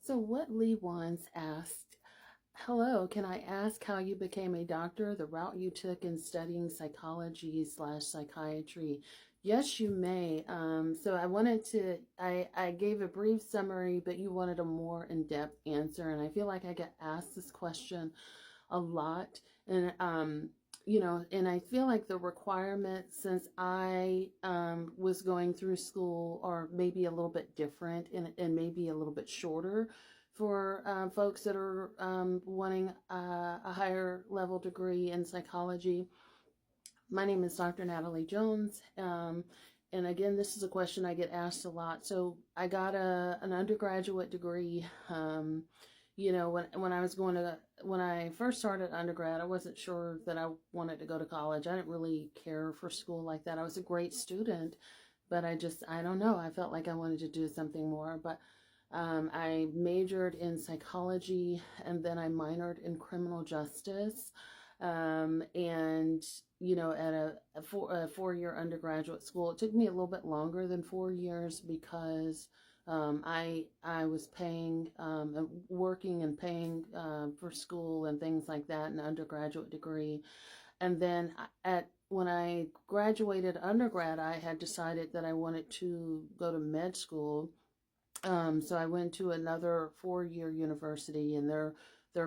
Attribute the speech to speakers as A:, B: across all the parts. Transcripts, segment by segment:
A: So what Lee once asked, hello, can I ask how you became a doctor, the route you took in studying psychology slash psychiatry? Yes, you may. So I wanted to, I gave a brief summary, but you wanted a more in-depth answer. And I feel like I get asked this question a lot. And I feel like the requirements, since I was going through school, are maybe a little bit different and maybe a little bit shorter for folks that are wanting a higher level degree in psychology. My name is Dr. Natalie Jones. And again, this is a question I get asked a lot. So I got an undergraduate degree. When I first started undergrad, I wasn't sure that I wanted to go to college. I didn't really care for school like that. I was a great student, but I don't know. I felt like I wanted to do something more. But I majored in psychology and then I minored in criminal justice. And at a 4 year undergraduate school, it took me a little bit longer than 4 years because I was paying, working and paying for school and things like that, an undergraduate degree. And then when I graduated undergrad, I had decided that I wanted to go to med school. So I went to another 4 year university in their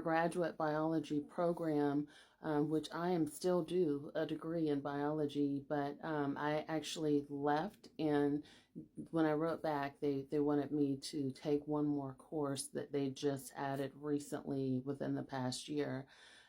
A: graduate biology program, which I am still due a degree in biology, but I actually left, and when I wrote back, they wanted me to take one more course that they just added recently within the past year.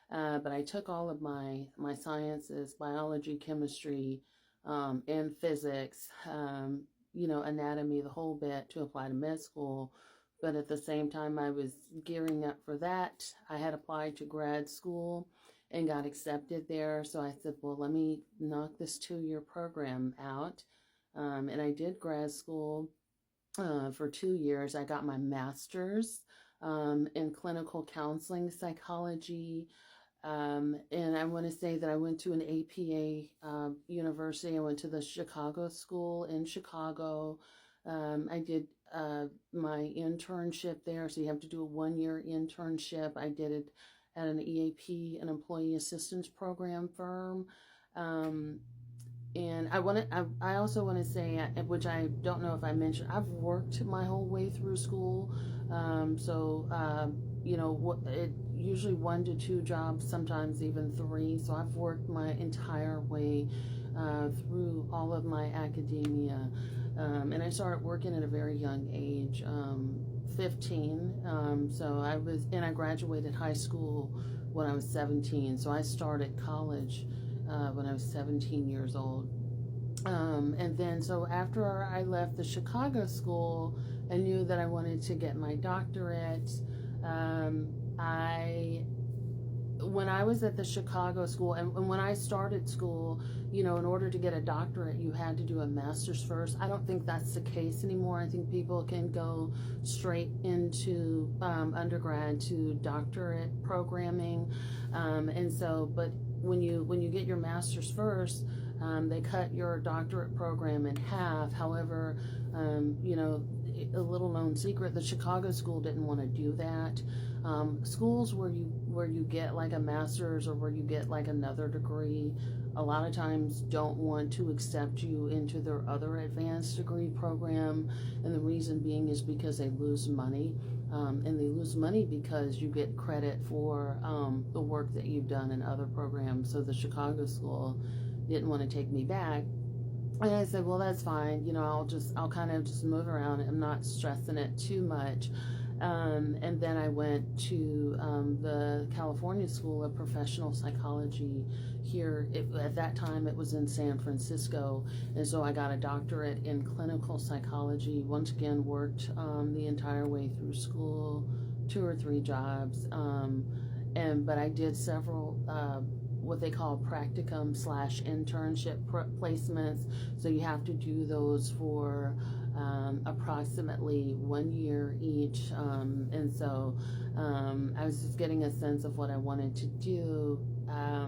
A: But I took all of my sciences, biology, chemistry, and physics, anatomy, the whole bit to apply to med school. But at the same time I was gearing up for that, I had applied to grad school and got accepted there. So I said, well, let me knock this 2 year program out. And I did grad school for 2 years. I got my master's in clinical counseling psychology. And I want to say that I went to an APA university. I went to the Chicago School in Chicago. I did my internship there. So you have to do a 1 year internship. I did it at an EAP, an employee assistance program firm. And I also want to say, which I don't know if I mentioned, I've worked my whole way through school. It usually 1 to 2 jobs, sometimes even 3. So I've worked my entire way through all of my academia. And I started working at a very young age, 15. I graduated high school when I was 17. So I started college when I was 17 years old. So after I left the Chicago school, I knew that I wanted to get my doctorate. When I was at the Chicago school, and when I started school, in order to get a doctorate, you had to do a master's first. I don't think that's the case anymore. I think people can go straight into undergrad to doctorate programming. But when you get your master's first, they cut your doctorate program in half. However, a little known secret, the Chicago school didn't want to do that. Schools where you get like a master's or where you get like another degree, a lot of times don't want to accept you into their other advanced degree program. And the reason being is because they lose money. And they lose money because you get credit for the work that you've done in other programs. So the Chicago school didn't want to take me back. And I said, well, that's fine. I'll kind of just move around. I'm not stressing it too much. And then I went to the California School of Professional Psychology here. At that time, it was in San Francisco. And so I got a doctorate in clinical psychology. Once again, worked the entire way through school, 2 or 3 jobs. But I did several what they call practicum / internship placements. So you have to do those for approximately 1 year each. I was just getting a sense of what I wanted to do. I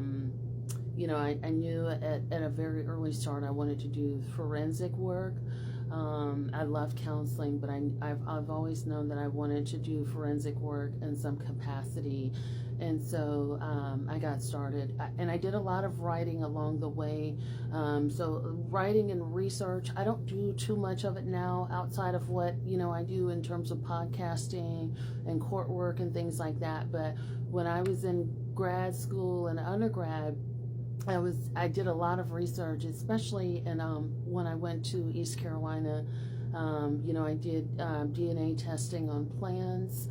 A: knew at a very early start I wanted to do forensic work. I love counseling, but I've always known that I wanted to do forensic work in some capacity. And so I got started, and I did a lot of writing along the way. So writing and research, I don't do too much of it now outside of what, I do in terms of podcasting and court work and things like that. But when I was in grad school and undergrad, I did a lot of research, especially in when I went to East Carolina. I did DNA testing on plants.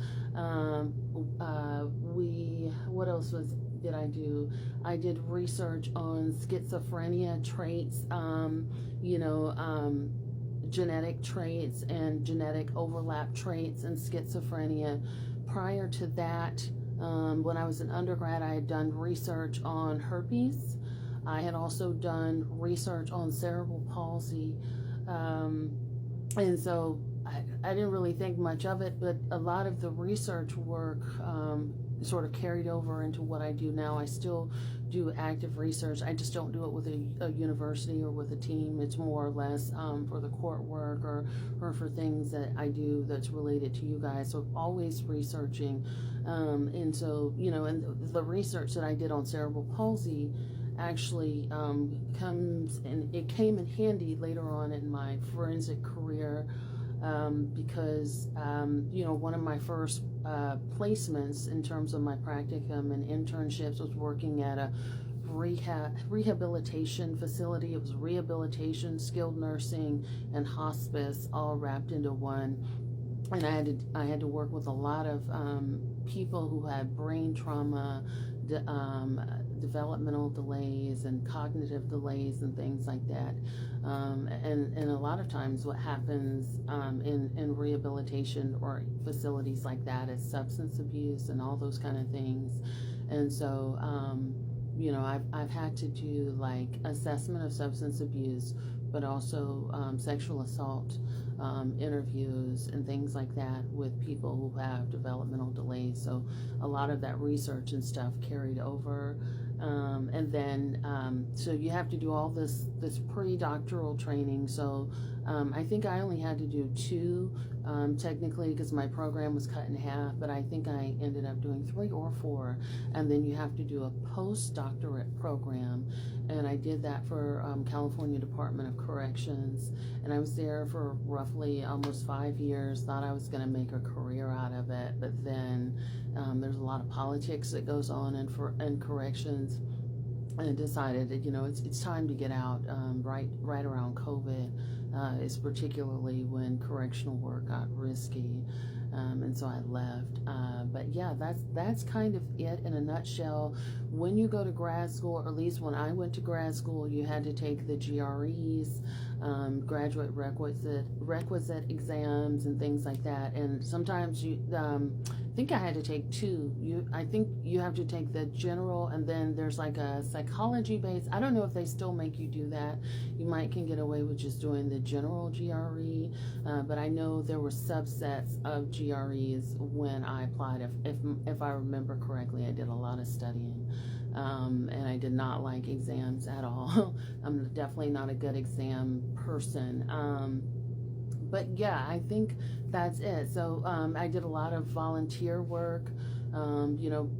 A: What else did I do? I did research on schizophrenia traits, genetic traits and genetic overlap traits in schizophrenia. Prior to that, when I was an undergrad, I had done research on herpes. I had also done research on cerebral palsy. And so I didn't really think much of it, but a lot of the research work sort of carried over into what I do now. I still do active research. I just don't do it with a university or with a team. It's more or less for the court work or for things that I do that's related to you guys. So always researching. And so, and the research that I did on cerebral palsy actually came in handy later on in my forensic career, because one of my first placements in terms of my practicum and internships was working at a rehabilitation facility. It was rehabilitation, skilled nursing, and hospice all wrapped into one. And I had to work with a lot of people who had brain trauma, developmental delays and cognitive delays and things like that. And a lot of times what happens in rehabilitation or facilities like that is substance abuse and all those kind of things. And so, I've had to do like assessment of substance abuse, but also sexual assault interviews and things like that with people who have developmental delays. So a lot of that research and stuff carried over. And then, so you have to do all this pre-doctoral training. So I think I only had to do 2 technically, because my program was cut in half, but I think I ended up doing 3 or 4. And then you have to do a postdoctorate program, and I did that for California Department of Corrections, and I was there for roughly almost 5 years. Thought I was going to make a career out of it, but then there's a lot of politics that goes on in corrections, and decided that it's time to get out. Right around COVID is particularly when correctional work got risky, and so I left. But yeah, that's kind of it in a nutshell. When you go to grad school, or at least when I went to grad school, you had to take the GREs, graduate requisite exams and things like that. And sometimes I think I had to take 2. I think you have to take the general, and then there's like a psychology base. I don't know if they still make you do that. You can get away with just doing the general GRE, but I know there were subsets of GREs when I applied. If I remember correctly, I did a lot of studying. And I did not like exams at all. I'm definitely not a good exam person. But yeah, I think that's it. So I did a lot of volunteer work,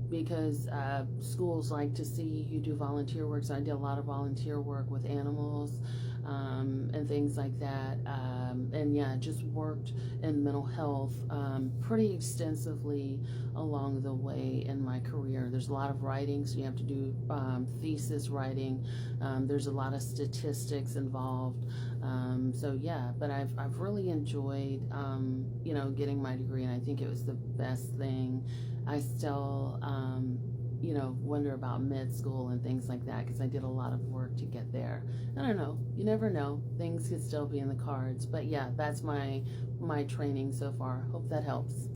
A: because schools like to see you do volunteer work. So I did a lot of volunteer work with animals and things like that. And yeah, just worked in mental health pretty extensively along the way in my career. There's a lot of writing, so you have to do thesis writing. There's a lot of statistics involved. So yeah, but I've really enjoyed, getting my degree, and I think it was the best thing. I still, wonder about med school and things like that, because I did a lot of work to get there. I don't know. You never know. Things could still be in the cards. But yeah, that's my training so far. Hope that helps.